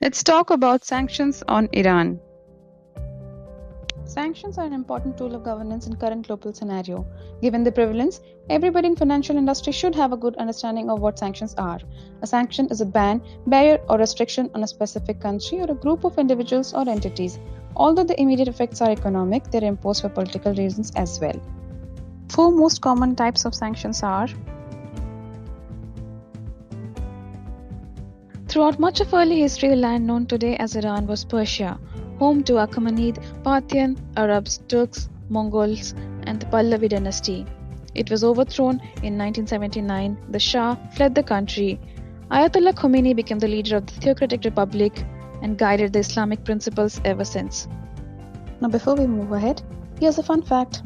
Let's talk about sanctions on Iran. Sanctions are an important tool of governance in current global scenario. Given the prevalence, everybody in financial industry should have a good understanding of what sanctions are. A sanction is a ban, barrier or restriction on a specific country or a group of individuals or entities. Although the immediate effects are economic, they are imposed for political reasons as well. Four most common types of sanctions are: throughout much of early history, the land known today as Iran was Persia, home to Achaemenid, Parthian, Arabs, Turks, Mongols, and the Pahlavi dynasty. It was overthrown in 1979. The Shah fled the country. Ayatollah Khomeini became the leader of the theocratic republic and guided the Islamic principles ever since. Now, before we move ahead, here's a fun fact.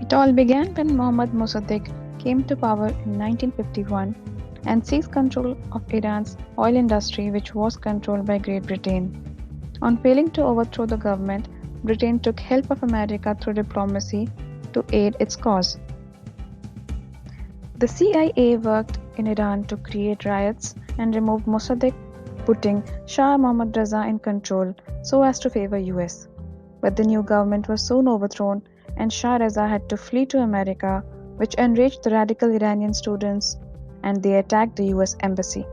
It all began when Mohammad Mossadegh came to power in 1951 and seized control of Iran's oil industry, which was controlled by Great Britain. On failing to overthrow the government, Britain took help of America through diplomacy to aid its cause. The CIA worked in Iran to create riots and removed Mossadegh, putting Shah Mohammad Reza in control so as to favor US. But the new government was soon overthrown and Shah Reza had to flee to America, which enraged the radical Iranian students, and they attacked the US embassy.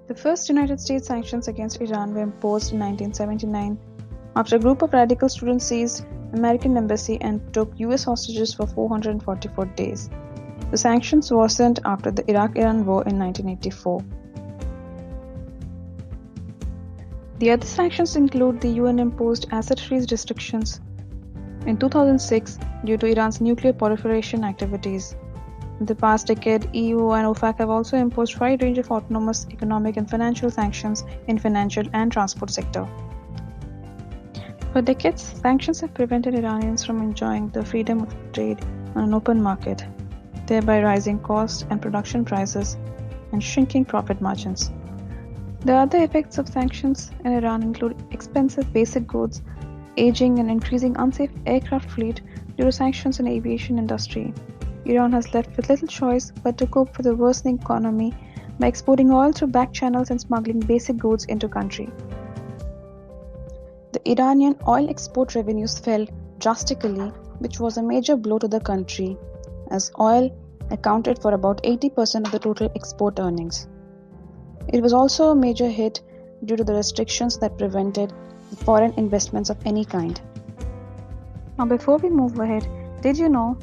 The first United States sanctions against Iran were imposed in 1979 after a group of radical students seized American embassy and took US hostages for 444 days. The sanctions worsened after the Iraq-Iran war in 1984. The other sanctions include the UN-imposed asset freeze restrictions in 2006 due to Iran's nuclear proliferation activities. In the past decade, EU and OFAC have also imposed a wide range of autonomous economic and financial sanctions in financial and transport sector. For decades, sanctions have prevented Iranians from enjoying the freedom of trade on an open market, thereby raising costs and production prices and shrinking profit margins. The other effects of sanctions in Iran include expensive basic goods, aging and increasing unsafe aircraft fleet due to sanctions in the aviation industry. Iran has left with little choice but to cope with the worsening economy by exporting oil through back channels and smuggling basic goods into country. The Iranian oil export revenues fell drastically, which was a major blow to the country, as oil accounted for about 80% of the total export earnings. It was also a major hit due to the restrictions that prevented foreign investments of any kind. Now, before we move ahead, did you know